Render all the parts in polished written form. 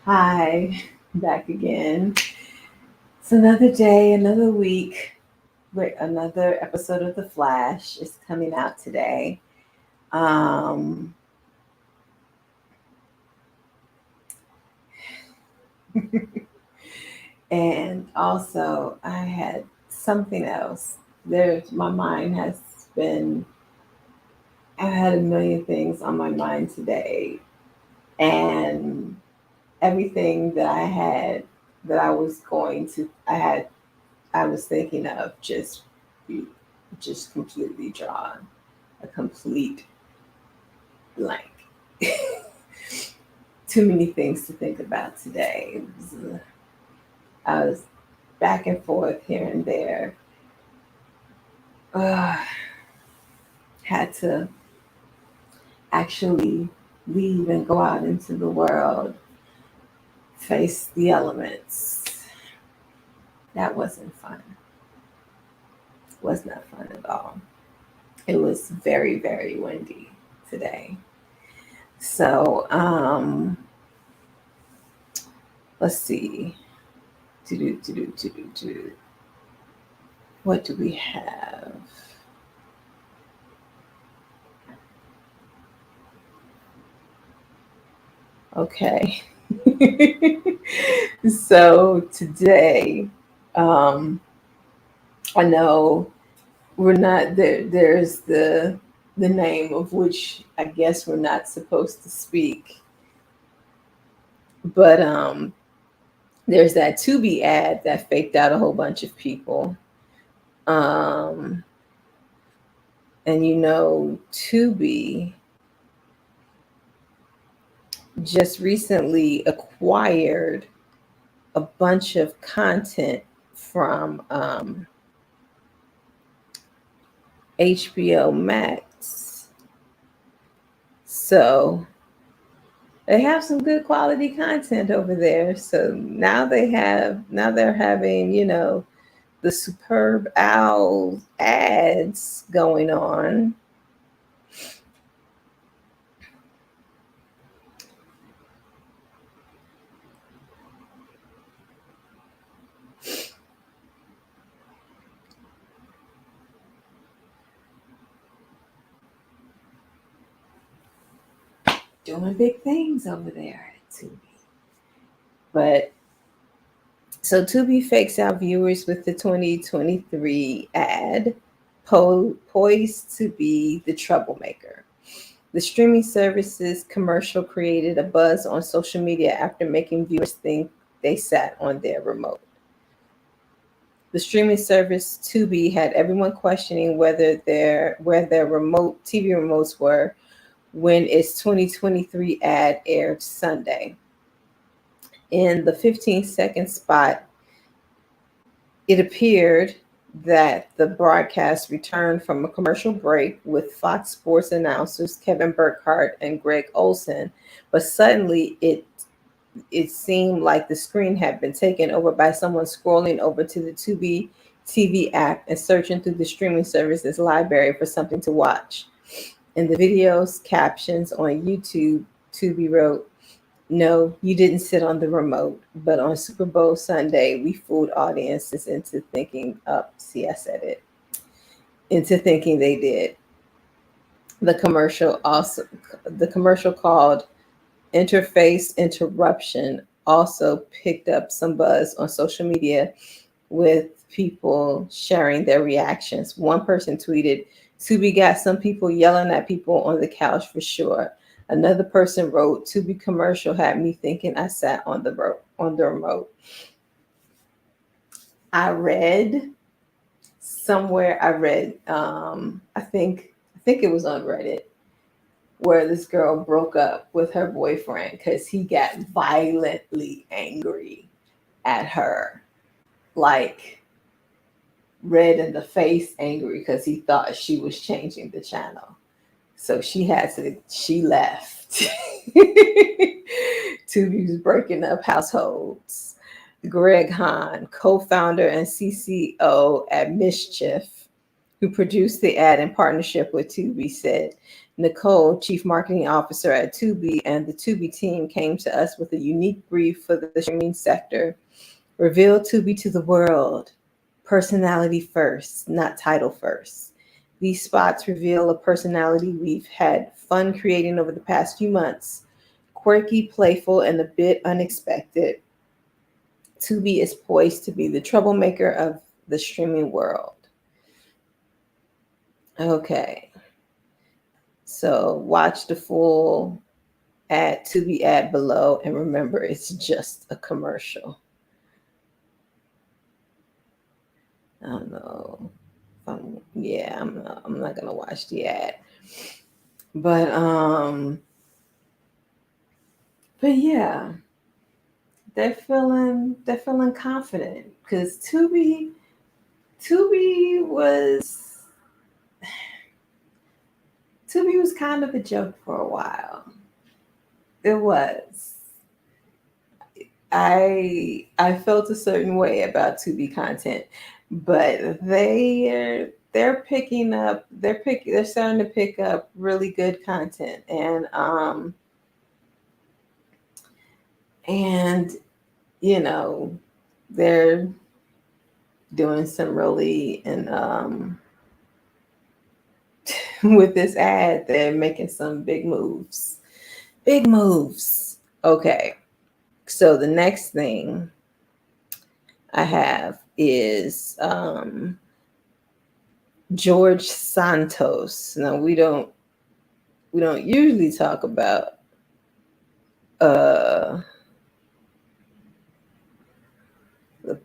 Hi, back again. It's another day, another week. Wait, another episode of The Flash is coming out today. Um, and also, I had something else. My mind has been, I had a million things on my mind today. And everything that I had, that I was going to, I was thinking of just completely drawn, a complete blank. Too many things to think about today. I was back and forth here and there. Uh, had to actually leave and go out into the world, face the elements. That wasn't fun. Was not fun at all. It was very, very windy today. So, let's see. To do, to do, to do, to do. What do we have? Okay. So today, um, I know we're not there. There's the name of which I guess we're not supposed to speak, but there's that Tubi ad that faked out a whole bunch of people. Um, and Tubi just recently acquired a bunch of content from HBO Max. So they have some good quality content over there. So now they're having, the Superb Owl ads going on. Doing big things over there at Tubi. But so Tubi fakes out viewers with the 2023 ad, poised to be the troublemaker. The streaming services commercial created a buzz on social media after making viewers think they sat on their remote. The streaming service Tubi had everyone questioning where their remote TV remotes were when its 2023 ad aired Sunday. In the 15-second spot, it appeared that the broadcast returned from a commercial break with Fox Sports announcers Kevin Burkhardt and Greg Olson, but suddenly it seemed like the screen had been taken over by someone scrolling over to the Tubi TV app and searching through the streaming service's library for something to watch. In the video's captions on YouTube, Tubi wrote, "No, you didn't sit on the remote, but on Super Bowl Sunday, we fooled audiences into thinking, see, I said it, into thinking they did." The commercial called Interface Interruption also picked up some buzz on social media with people sharing their reactions. One person tweeted, "Tubi got some people yelling at people on the couch for sure." Another person wrote, "Tubi commercial had me thinking I sat on the remote." I read I think it was on Reddit, where this girl broke up with her boyfriend because he got violently angry at her, like red in the face angry because he thought she was changing the channel. So she left. Tubi's breaking up households. Greg Hahn, co founder and CCO at Mischief, who produced the ad in partnership with Tubi, said, Nicole, chief marketing officer at Tubi, and the Tubi team came to us with a unique brief for the streaming sector. Reveal Tubi to the world. Personality first, not title first. These spots reveal a personality we've had fun creating over the past few months. Quirky, playful, and a bit unexpected. Tubi is poised to be the troublemaker of the streaming world. Okay. So watch the full Tubi ad below, and remember, it's just a commercial. I don't know. I'm not gonna watch the ad, but yeah, they're feeling confident because Tubi was kind of a joke for a while. It was. I felt a certain way about Tubi content, but they're starting to pick up really good content, and you know, they're doing some really, and with this ad, they're making some big moves. Okay, so the next thing I have is George Santos. Now we don't usually talk about the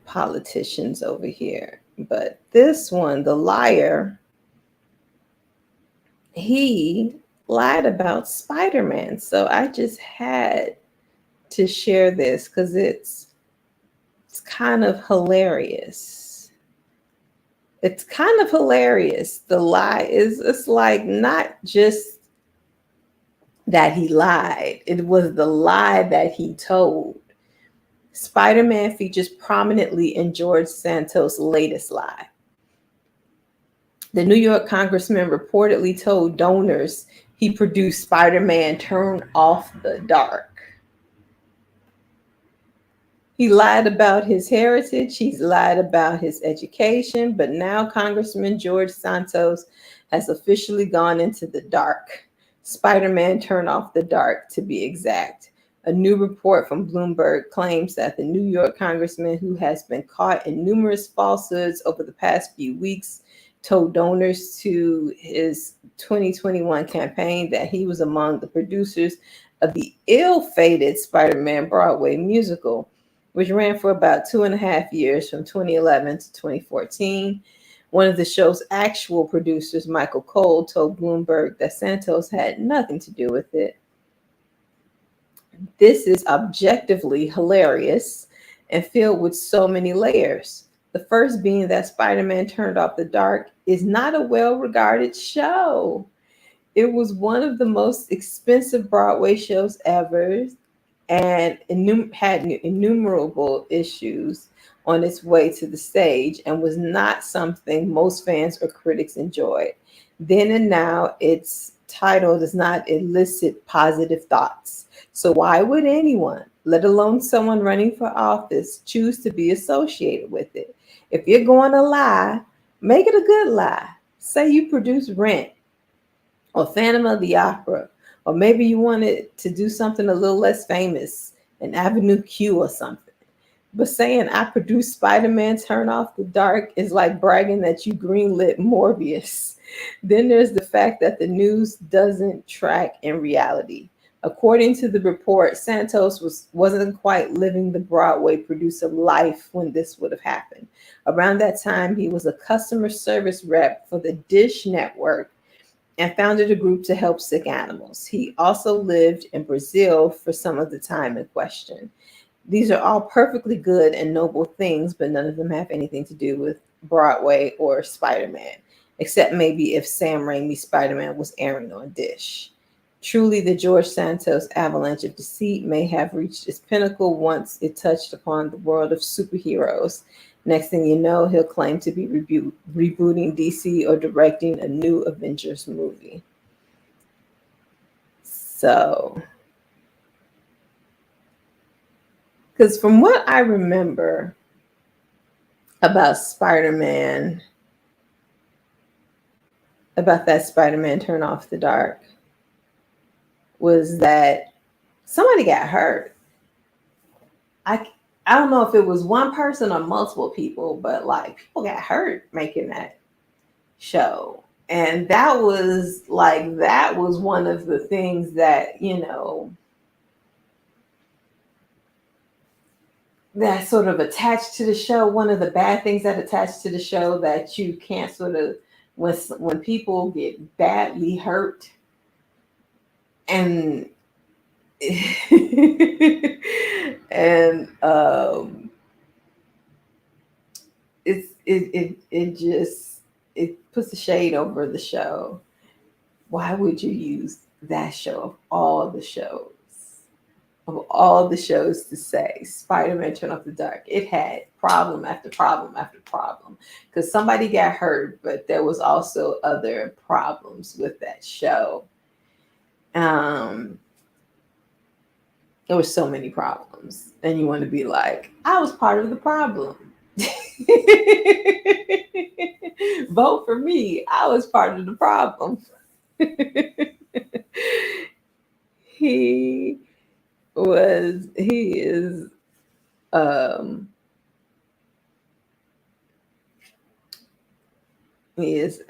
politicians over here, but this one, the liar, he lied about Spiderman. So I just had to share this because it's kind of hilarious. It's kind of hilarious. The lie is, it's like not just that he lied, it was the lie that he told. Spider-Man features prominently in George Santos' latest lie. The New York congressman reportedly told donors he produced Spider-Man Turn Off the Dark. He lied about his heritage, he's lied about his education, but now Congressman George Santos has officially gone into the dark. Spider-Man Turn Off the Dark, to be exact. A new report from Bloomberg claims that the New York congressman, who has been caught in numerous falsehoods over the past few weeks, told donors to his 2021 campaign that he was among the producers of the ill-fated Spider-Man Broadway musical, which ran for about 2.5 years from 2011 to 2014. One of the show's actual producers, Michael Cole, told Bloomberg that Santos had nothing to do with it. This is objectively hilarious and filled with so many layers. The first being that Spider-Man Turned Off the Dark is not a well-regarded show. It was one of the most expensive Broadway shows ever and had innumerable issues on its way to the stage and was not something most fans or critics enjoyed. Then and now, its title does not elicit positive thoughts. So why would anyone, let alone someone running for office, choose to be associated with it? If you're going to lie, make it a good lie. Say you produced Rent or Phantom of the Opera, or maybe you wanted to do something a little less famous, an Avenue Q or something. But saying I produced Spider-Man Turn Off the Dark is like bragging that you greenlit Morbius. Then there's the fact that the news doesn't track in reality. According to the report, Santos wasn't quite living the Broadway producer life when this would have happened. Around that time, he was a customer service rep for the Dish Network and founded a group to help sick animals. He also lived in Brazil for some of the time in question. These are all perfectly good and noble things, but none of them have anything to do with Broadway or Spider-Man, except maybe if Sam Raimi's Spider-Man was airing on Dish. Truly, the George Santos avalanche of deceit may have reached its pinnacle once it touched upon the world of superheroes. Next thing you know, he'll claim to be rebooting DC or directing a new Avengers movie. So, because from what I remember about Spider-Man, about that Spider-Man Turn Off the Dark, was that somebody got hurt. I I don't know if it was one person or multiple people, but like people got hurt making that show. And that was one of the things that, that sort of attached to the show. One of the bad things that attached to the show that you can't sort of when people get badly hurt and and it just it puts a shade over the show. Why would you use that show of all the shows to say Spider-Man Turn Off the Dark? It had problem after problem after problem because somebody got hurt, but there was also other problems with that show. There were so many problems, and you want to be like, I was part of the problem. Vote for me. I was part of the problem. he he is um he is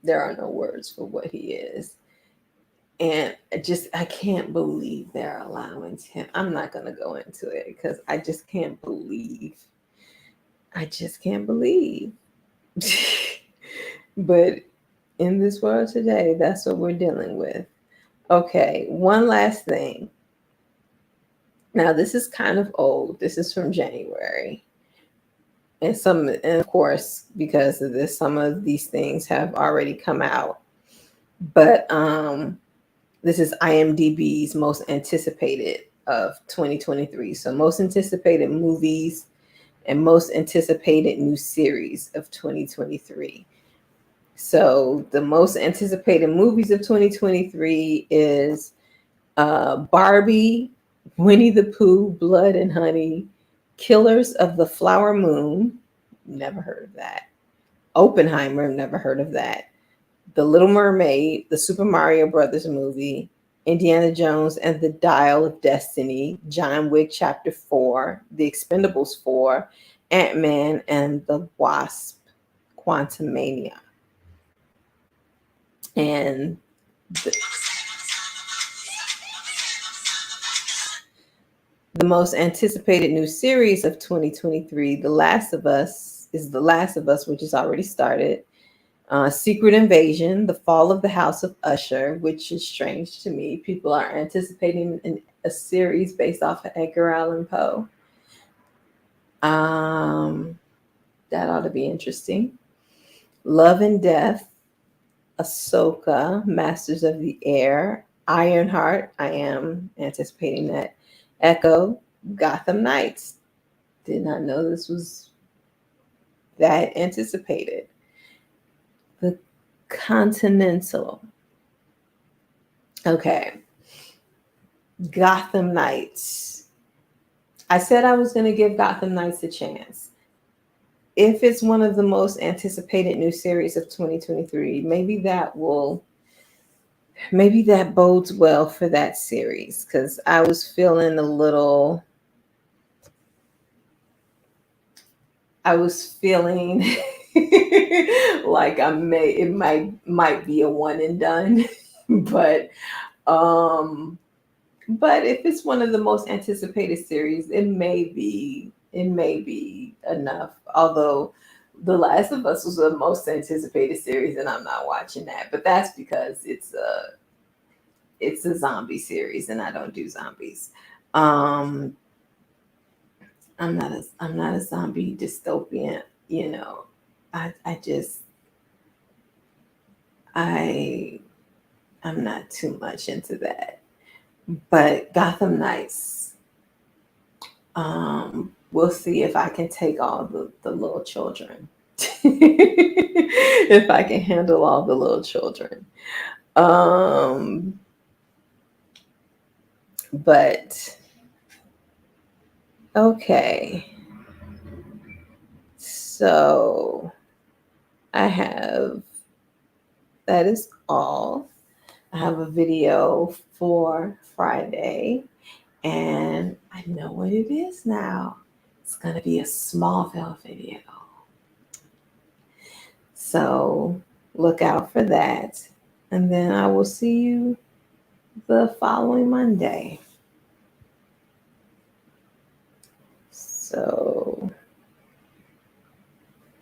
there are no words for what he is. And I can't believe they're allowing him. I'm not going to go into it because I just can't believe. I just can't believe. But in this world today, that's what we're dealing with. Okay, one last thing. Now, this is kind of old. This is from January. And of course, because of this, some of these things have already come out. But this is IMDb's most anticipated of 2023. So most anticipated movies and most anticipated new series of 2023. So the most anticipated movies of 2023 is Barbie, Winnie the Pooh, Blood and Honey, Killers of the Flower Moon, never heard of that. Oppenheimer, never heard of that. The Little Mermaid, the Super Mario Brothers movie, Indiana Jones and the Dial of Destiny, John Wick Chapter 4, The Expendables 4, Ant-Man and the Wasp, Quantumania. And the most anticipated new series of 2023, The Last of Us, is The Last of Us, which has already started. Secret Invasion, The Fall of the House of Usher, which is strange to me. People are anticipating a series based off of Edgar Allan Poe. That ought to be interesting. Love and Death, Ahsoka, Masters of the Air, Ironheart. I am anticipating that. Echo, Gotham Knights. Did not know this was that anticipated. The Continental. Okay. Gotham Knights. I said I was going to give Gotham Knights a chance. If it's one of the most anticipated new series of 2023, maybe that bodes well for that series because I was feeling like it might be a one and done. But if it's one of the most anticipated series, it may be enough. Although The Last of Us was the most anticipated series and I'm not watching that, but that's because it's a zombie series and I don't do zombies. I'm not a zombie dystopian, I'm not too much into that. But Gotham Knights, we'll see if I can take all the little children. If I can handle all the little children. Um, but okay. So I have, that is all. I have a video for Friday, and I know what it is now. It's going to be a Smallville video. So look out for that. And then I will see you the following Monday. So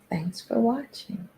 thanks for watching.